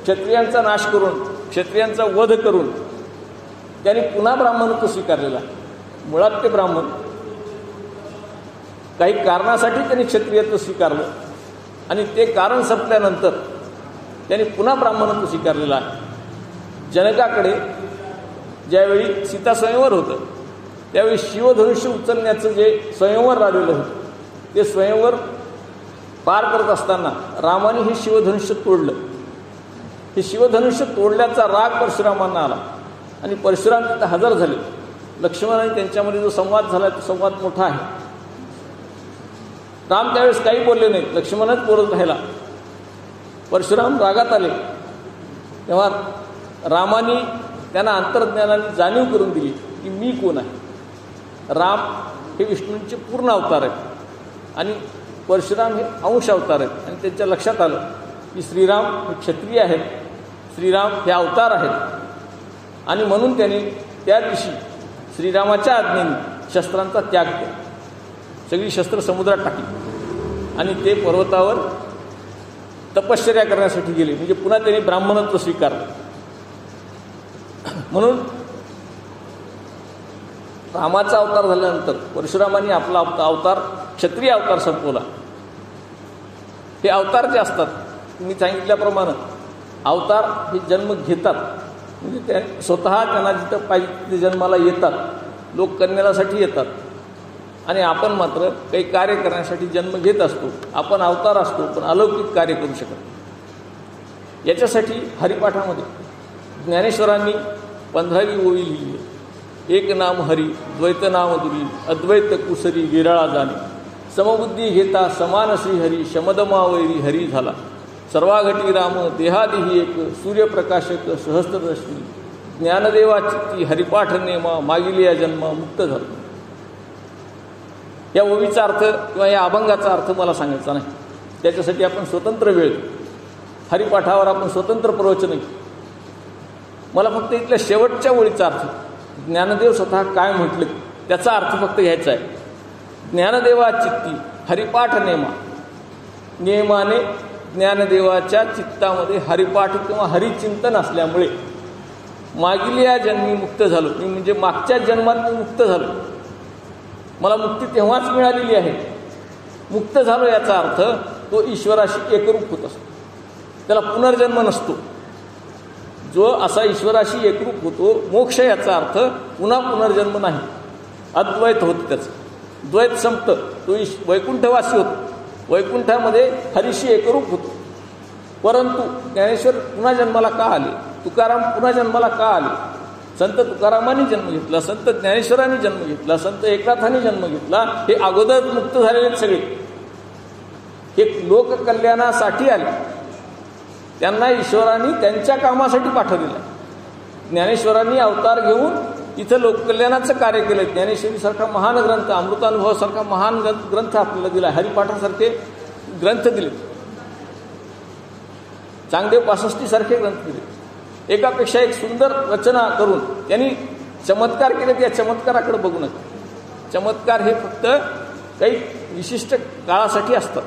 क्षत्रियांचा नाश करून, क्षत्रियांचा वध करून त्यांनी पुन्हा ब्राह्मणत्व स्वीकारलेला. मुळात ते ब्राह्मण, काही कारणासाठी त्यांनी क्षत्रियत्व स्वीकारलं आणि ते कारण संपल्यानंतर त्यांनी पुन्हा ब्राह्मणत्व स्वीकारलेलं आहे. जनकाकडे ज्यावेळी सीता स्वयंवर होतं त्यावेळी शिवधनुष्य उचलण्याचं जे स्वयंवर राहिलेलं होतं ते स्वयंवर पार करत असताना रामाने हे शिवधनुष्य तोडलं. हे शिवधनुष्य तोडल्याचा राग परशुरामांना आला आणि परशुराम तिथं हजर झाले. लक्ष्मण आणि त्यांच्यामध्ये जो संवाद झाला तो संवाद मोठा आहे. राम त्यावेळेस काही बोलले नाहीत, लक्ष्मणच बोलत राहिला. परशुराम रागात आले तेव्हा रामाने त्यांना अंतर्ज्ञानाने जाणीव करून दिली की मी कोण आहे. राम हे विष्णूंचे पूर्ण अवतार आहेत आणि परशुराम हे अंश अवतार आहेत. आणि त्यांच्या लक्षात आलं की श्रीराम हे क्षत्रिय आहेत, श्रीराम हे अवतार आहेत. आणि म्हणून त्यांनी त्या दिवशी श्रीरामाच्या आज्ञेने शस्त्रांचा त्याग केला. सगळी शस्त्र समुद्रात टाकली आणि ते पर्वतावर तपश्चर्या करण्यासाठी गेले. म्हणजे पुन्हा त्यांनी ब्राह्मणत्व स्वीकारलं. म्हणून रामाचा अवतार झाल्यानंतर परशुरामांनी आपला अवतार क्षत्रिय अवतार संपवला. हे अवतार जे असतात मी सांगितल्याप्रमाणे अवतार हे जन्म घेतात. म्हणजे त्या स्वतः त्यांना जिथं पाहिजे तिथे जन्माला येतात. लोक कन्यासाठी येतात आणि आपण मात्र काही कार्य करण्यासाठी जन्म घेत असतो. आपण अवतार असतो पण अलौकिक कार्य करू शकत नाही. याच्यासाठी हरिपाठामध्ये ज्ञानेश्वरांनी 15वी ओवी लिहिली आहे. एक नाम हरी द्वैत नाम दुरी अद्वैत कुसरी विरळा जाणे समबुद्धी घेता समान श्रीहरी शमदमावैरी हरी झाला सर्वाघटी राम देहादिही एक सूर्यप्रकाशक सहस्त्रदर्शनी ज्ञानदेवाची हरिपाठ नेमा मागिले या जन्मा मुक्त झाला. या ओवीचा अर्थ किंवा या अभंगाचा अर्थ मला सांगायचा नाही. त्याच्यासाठी आपण स्वतंत्र वेळ हरिपाठावर आपण स्वतंत्र प्रवचन. मला फक्त इथल्या शेवटच्या ओळीचा अर्थ ज्ञानदेव स्वतः काय म्हटले त्याचा अर्थ फक्त घ्यायचा आहे. ज्ञानदेवा चित्ती हरिपाठ नेमा. नियमाने ज्ञानदेवाच्या चित्तामध्ये हरिपाठ किंवा हरिचिंतन असल्यामुळे मागील या जन्मी मुक्त झालो. मी म्हणजे मागच्या जन्मात मी मुक्त झालो. मला मुक्ती तेव्हाच मिळालेली आहे. मुक्त झालो याचा अर्थ तो ईश्वराशी एकरूप होत असतो. त्याला पुनर्जन्म नसतो. जो असा ईश्वराशी एकरूप होतो मोक्ष याचा अर्थ पुन्हा पुनर्जन्म नाही. अद्वैत होतं त्याचं. द्वैत संपतं. तो वैकुंठवासी होतो. वैकुंठामध्ये हरीशी एकरूप होतो. परंतु ज्ञानेश्वर पुन्हा जन्माला का आले? तुकाराम पुन्हा जन्माला का आले? संत तुकारामांनी जन्म घेतला, संत ज्ञानेश्वरांनी जन्म घेतला, संत एकनाथांनी जन्म घेतला. हे अगोदर मुक्त झालेले सगळे हे लोककल्याणासाठी आले. त्यांना ईश्वरांनी त्यांच्या कामासाठी पाठवलेलं आहे. ज्ञानेश्वरांनी अवतार घेऊन इथं लोककल्याणाचं कार्य केलं. ज्ञानेश्वरीसारखा महान ग्रंथ, अमृतानुभवासारखा महान ग्रंथ आपल्याला दिला. हरिपाठासारखे ग्रंथ दिले. चांगदेव 65 सारखे ग्रंथ दिले. एकापेक्षा एक सुंदर रचना करून त्यांनी चमत्कार केले. त्या चमत्काराकडे बघू नका. चमत्कार हे फक्त काही विशिष्ट काळासाठी असतात.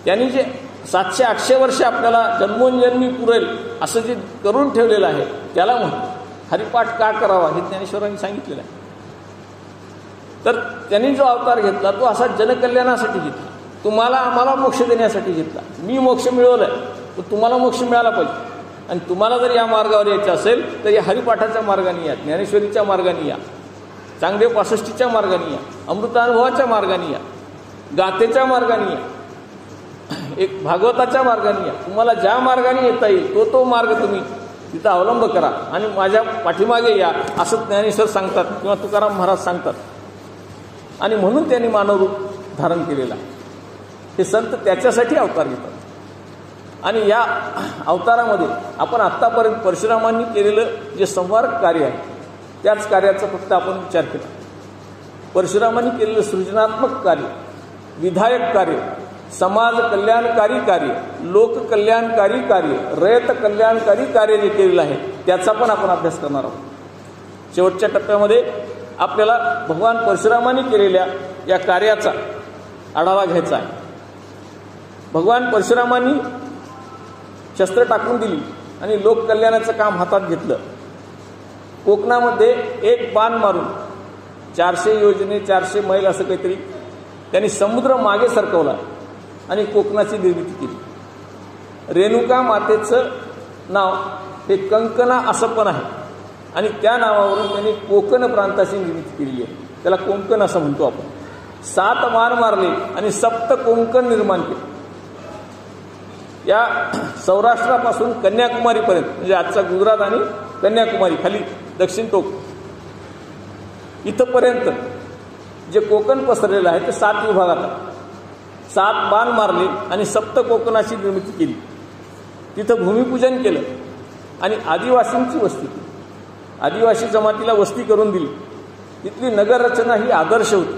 त्यांनी जे 700-800 वर्ष आपल्याला जन्मोजन्मी पुरेल असं जे करून ठेवलेलं आहे त्याला म्हणतो. हरिपाठ का करावा हे ज्ञानेश्वरांनी सांगितलेलं आहे. तर त्यांनी जो अवतार घेतला तो असा जनकल्याणासाठी घेतला. तुम्हाला आम्हाला मोक्ष देण्यासाठी घेतला. मी मोक्ष मिळवलाय तर तुम्हाला मोक्ष मिळाला पाहिजे. आणि तुम्हाला जर या मार्गावर यायचं असेल तर या हरिपाठाच्या मार्गाने या, ज्ञानेश्वरीच्या मार्गाने या, चांगदेव 65च्या मार्गाने या, अमृतानुभवाच्या मार्गाने या, गाथेच्या मार्गाने या, एक भागवताच्या मार्गाने या. तुम्हाला ज्या मार्गाने येता येईल तो मार्ग तुम्ही तिथं अवलंब करा आणि माझ्या पाठीमागे या असं ज्ञानेश्वर सांगतात किंवा तुकाराम महाराज सांगतात. आणि म्हणून त्यांनी मानवरूप धारण केलेलं आहे. हे संत त्याच्यासाठी अवतार घेतात. आणि या अवतारामध्ये आपण आत्तापर्यंत परशुरामांनी केलेलं जे संवार कार्य आहे त्याच कार्याचा फक्त आपण विचार केला. परशुरामांनी केलेलं सृजनात्मक कार्य, विधायक कार्य, समाज कल्याणकारी कार्य, लोक कल्याणकारी कार्य, रयत कल्याणकारी कार्य जे केलेलं आहे त्याचा पण आपण अभ्यास करणार आहोत. शेवटच्या टप्प्यामध्ये आपल्याला भगवान परशुरामांनी केलेल्या या कार्याचा आढावा घ्यायचा आहे. भगवान परशुरामांनी शस्त्र टाकून दिली आणि लोककल्याणाचं काम हातात घेतलं. कोकणामध्ये एक बाण मारून 400 योजने 400 मैल असं काहीतरी त्यांनी समुद्र मागे सरकवला आणि कोकणाची निर्मिती केली. रेणुका मातेचं नाव हे कंकना असं पण आहे आणि त्या नावावरून त्यांनी कोकण प्रांताची निर्मिती केली आहे. त्याला कोंकण असं म्हणतो आपण. 7 बाण मारले आणि 7 कोंकण निर्माण केले. या सौराष्ट्रापासून कन्याकुमारीपर्यंत म्हणजे आजचा गुजरात आणि कन्याकुमारी खाली दक्षिण टोक इथंपर्यंत जे कोकण पसरलेलं आहे ते 7 विभागात आहे. 7 बाण मारले आणि 7 कोकणाची निर्मिती केली. तिथं भूमिपूजन केलं आणि आदिवासींची वस्ती केली. आदिवासी जमातीला वस्ती करून दिली. तिथली नगररचना ही आदर्श होती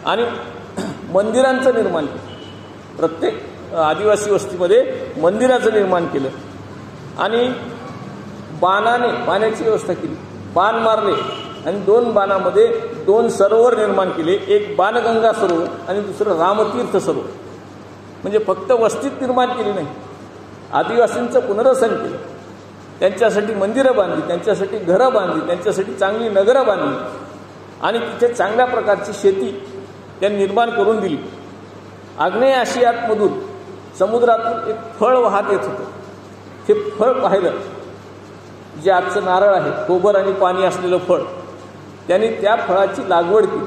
आणि मंदिरांचं निर्माण केलं. प्रत्येक आदिवासी वस्तीमध्ये मंदिराचं निर्माण केलं आणि बाणाने पाण्याची व्यवस्था केली. बाण मारले आणि 2 बाणामध्ये 2 सरोवर निर्माण केले, एक बाणगंगा सरोवर आणि दुसरं रामतीर्थ सरोवर. म्हणजे फक्त वस्तीत निर्माण केली नाही, आदिवासींचं पुनर्वसन केलं, त्यांच्यासाठी मंदिरं बांधली, त्यांच्यासाठी घरं बांधली, त्यांच्यासाठी चांगली नगरं बांधली आणि तिथे चांगल्या प्रकारची शेती त्यांनी निर्माण करून दिली. आग्नेय आशियामधून समुद्रातून एक फळ वाहत येत होतं. ते फळ पाहिलं, जे आजचं नारळ आहे, खोबर आणि पाणी असलेलं फळ, त्यांनी त्या फळाची लागवड केली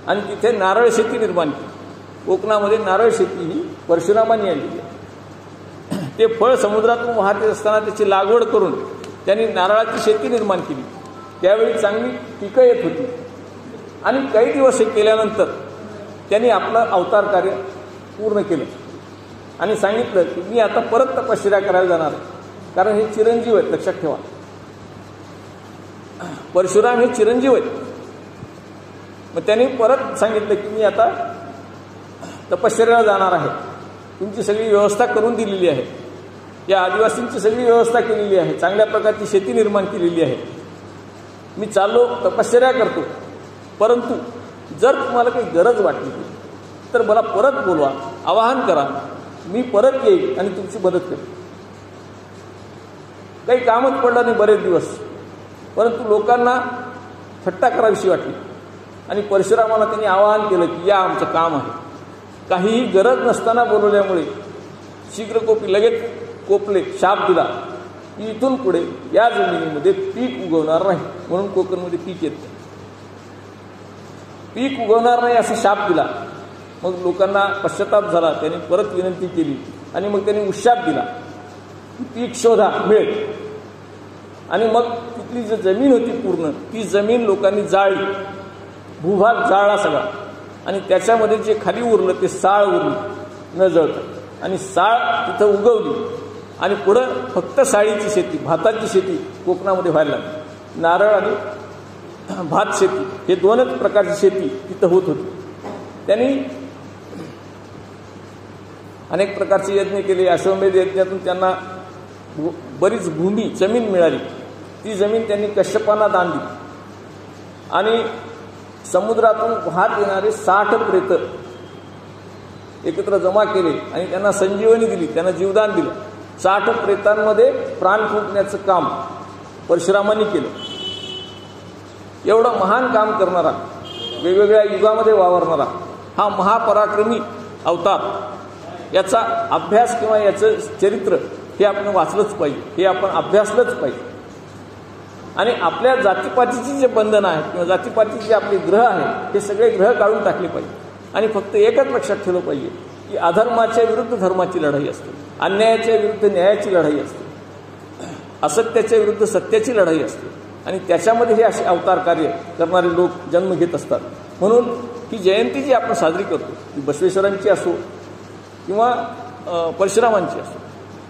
आणि तिथे नारळ शेती निर्माण केली. कोकणामध्ये नारळ शेती ही परशुरामांनी आणली आहे. ते फळ समुद्रातून वाहत येत असताना त्याची लागवड करून त्यांनी नारळाची शेती निर्माण केली. त्यावेळी चांगली पिकं येत होती आणि काही दिवस हे केल्यानंतर त्यांनी आपलं अवतार कार्य पूर्ण केलं आणि सांगितलं की मी आता परत तपश्चर्या करायला जाणार आहे. कारण हे चिरंजीव आहेत, लक्षात ठेवा. परशुराम हे चिरंजीव आहेत. मग त्यांनी परत सांगितलं की मी आता तपश्चर्याला जाणार आहे. तुमची सगळी व्यवस्था करून दिलेली आहे, या आदिवासींची सगळी व्यवस्था केलेली आहे, चांगल्या प्रकारची शेती निर्माण केलेली आहे. मी चाललो, तपश्चर्या करतो, परंतु जर तुम्हाला काही गरज वाटली तर मला परत बोलवा, आवाहन करा, मी परत येईल आणि तुमची मदत करेन. काही कामच पडलं नाही बरेच दिवस, परंतु लोकांना थट्टा करावीशी वाटली आणि परशुरामाला त्यांनी आवाहन केलं की या, आमचं काम आहे. काहीही गरज नसताना बोलवल्यामुळे शीघ्रकोपी लगेच कोपले, शाप दिला की इथून पुढे या जमिनीमध्ये पीक उगवणार नाही, म्हणून कोकणमध्ये पीक येत नाही, पीक उगवणार नाही असा शाप दिला. मग लोकांना पश्चाताप झाला, त्यांनी परत विनंती केली आणि मग त्यांनी उशाप दिला की पीक शोधा, मिळेल. आणि मग तिथली जी जमीन होती पूर्ण, ती जमीन लोकांनी जाळली, भूभाग जाळला सगळा आणि त्याच्यामध्ये जे खाली उरलं ते साळ उरली न जळतं आणि साळ तिथं उगवली आणि पुढं फक्त साळीची शेती, भाताची शेती कोकणामध्ये व्हायला लागली. नारळ आणि भात शेती हे 2च प्रकारची शेती तिथं होत होती. त्यांनी अनेक प्रकारचे यज्ञ केले. अश्वमेध यज्ञातून त्यांना बरीच भूमी, जमीन मिळाली. ती जमीन त्यांनी कश्यपांना दान दिली आणि समुद्रातून वाहत येणारे 60 प्रेत एकत्र जमा केले आणि त्यांना संजीवनी दिली, त्यांना जीवदान दिलं. 60 प्रेतांमध्ये प्राण फुंकण्याचं काम परशुरामांनी केलं. एवढं महान काम करणारा, वेगवेगळ्या युगामध्ये वावरणारा हा महापराक्रमी अवतार, याचा अभ्यास किंवा याचं चरित्र हे आपण वाचलंच पाहिजे, हे आपण अभ्यासलंच पाहिजे. आणि आपल्या जातीपातीची जे बंधनं आहेत किंवा जातीपातीचे जे आपले ग्रह आहेत, हे सगळे ग्रह काढून टाकले पाहिजे. आणि फक्त एकच लक्षात ठेवलं पाहिजे की अधर्माच्या विरुद्ध धर्माची लढाई असते, अन्यायाच्या विरुद्ध न्यायाची लढाई असते, असत्याच्या विरुद्ध सत्याची लढाई असते आणि त्याच्यामध्ये हे असे अवतार कार्य करणारे लोक जन्म घेत असतात. म्हणून ही जयंती जी आपण साजरी करतो, ती बसवेश्वरांची असो किंवा परशुरामांची असो,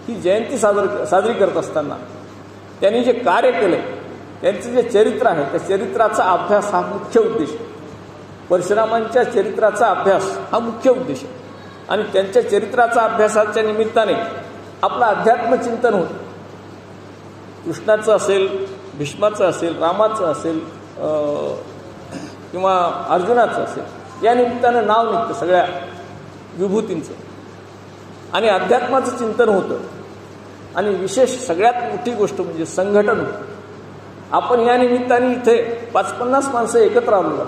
ही जयंती साजरी करत असताना त्यांनी जे कार्य केलं, त्यांचं जे चरित्र आहे, त्या चरित्राचा अभ्यास हा मुख्य उद्देश आहे. परशुरामांच्या चरित्राचा अभ्यास हा मुख्य उद्देश आहे आणि त्यांच्या चरित्राचा अभ्यासाच्या निमित्ताने आपलं अध्यात्मचिंतन होतं. कृष्णाचं असेल, भीष्माचं असेल, रामाचं असेल किंवा अर्जुनाचं असेल, या निमित्तानं नाव निघतं सगळ्या विभूतींचं आणि अध्यात्माचं चिंतन होतं. आणि विशेष सगळ्यात मोठी गोष्ट म्हणजे संघटन होतं. आपण या निमित्ताने इथे 50-50 माणसं एकत्र आलो आहोत.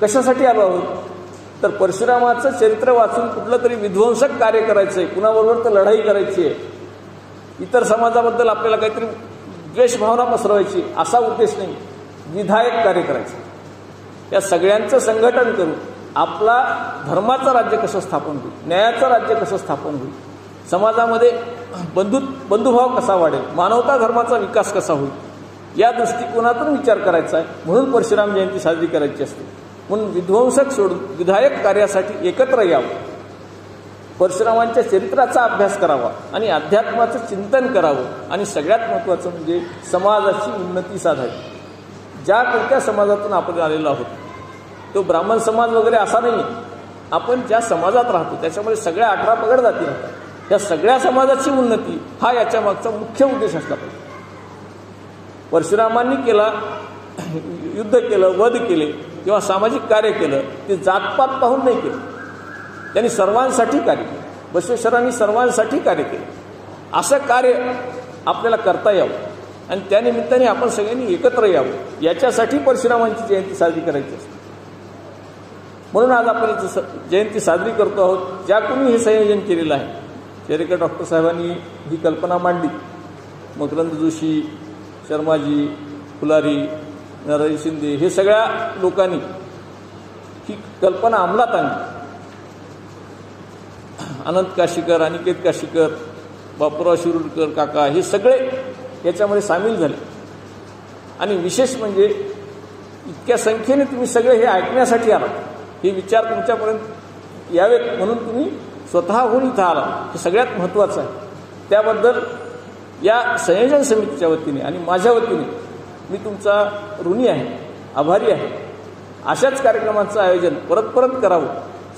कशासाठी आलो आहोत? तर परशुरामाचं चरित्र वाचून कुठलं तरी विध्वंसक कार्य करायचं आहे, कुणाबरोबर तर लढाई करायची आहे, इतर समाजाबद्दल आपल्याला काहीतरी द्वेषभावना पसरवायची, असा उद्देश नाही. विधायक कार्य करायचं. या सगळ्यांचं संघटन करून आपला धर्माचं राज्य कसं स्थापन होईल, न्यायाचं राज्य कसं स्थापन होईल, समाजामध्ये बंधुभाव कसा वाढेल, मानवता धर्माचा विकास कसा होईल, या दृष्टिकोनातून विचार करायचा आहे. म्हणून परशुराम जयंती साजरी करायची असते. म्हणून विध्वंसक सोडून विधायक कार्यासाठी एकत्र यावं, परशुरामांच्या चरित्राचा अभ्यास करावा आणि अध्यात्माचं चिंतन करावं आणि सगळ्यात महत्त्वाचं म्हणजे समाजाची उन्नती साधावी. ज्या कोणत्या समाजातून आपण आलेलो आहोत, तो ब्राह्मण समाज वगैरे असा नाही आहे. आपण ज्या समाजात राहतो त्याच्यामध्ये सगळ्या 18 पगड जाती राहतात. या सगळ्या समाजाची उन्नती हा याच्या मागचा मुख्य उद्देश असला पाहिजे. परशुरामांनी केला, युद्ध केलं, वध केले किंवा सामाजिक कार्य केलं, ते जातपात पाहून नाही केलं. त्यांनी सर्वांसाठी कार्य केलं. बसवेश्वरांनी सर्वांसाठी कार्य केलं. असं कार्य आपल्याला करता यावं आणि त्यानिमित्ताने आपण सगळ्यांनी एकत्र यावं, याच्यासाठी परशुरामांची जयंती साजरी करायची असते. म्हणून आज आपण जयंती साजरी करतो आहोत. ज्या कोणी हे संयोजन केलेलं आहे, शेरेकर डॉक्टर साहेबांनी ही कल्पना मांडली, मकरंद जोशी, शर्माजी, फुलारी, नरहरी शिंदे, हे सगळ्या लोकांनी ही कल्पना अंमलात आणली. अनंत काशीकर, अनिकेत काशीकर, बापूराव शिरूरकर काका, हे सगळे याच्यामध्ये सामील झाले. आणि विशेष म्हणजे इतक्या संख्येने तुम्ही सगळे हे ऐकण्यासाठी आला, हे विचार तुमच्यापर्यंत यावेत म्हणून तुम्ही स्वतःहून इथं आला, हे सगळ्यात महत्त्वाचं आहे. त्याबद्दल या संयोजन समितीच्या वतीने आणि माझ्या वतीने मी तुमचा ऋणी आहे, आभारी आहे. अशाच कार्यक्रमांचं आयोजन परत परत करावं,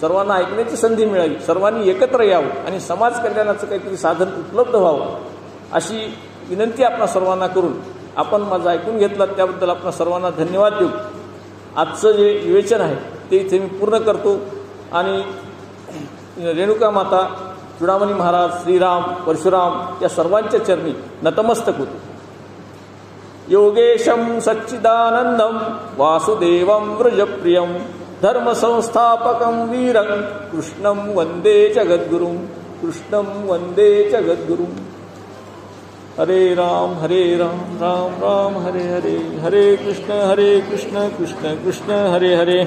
सर्वांना ऐकण्याची संधी मिळावी, सर्वांनी एकत्र यावं आणि समाज कल्याणाचं काहीतरी साधन उपलब्ध व्हावं, अशी विनंती आपणा सर्वांना करून आपण माझं ऐकून घेतलं, त्याबद्दल आपणा सर्वांना धन्यवाद देऊ. आजचं जे विवेचन आहे ते इथे मी पूर्ण करतो आणि रेणुका माता, चुडामणी महाराज, श्रीराम, परशुराम या सर्वांच्या चरणी नतमस्तक होतो. योगेशं सच्चिदानंदं वासुदेवं व्रजप्रियं धर्मसंस्थापकं वीरं कृष्णं वंदे जगद्गुरुं, कृष्णं वंदे जगद्गुरुं. हरे राम राम राम हरे हरे, हरे कृष्ण कृष्ण कृष्ण हरे हरे.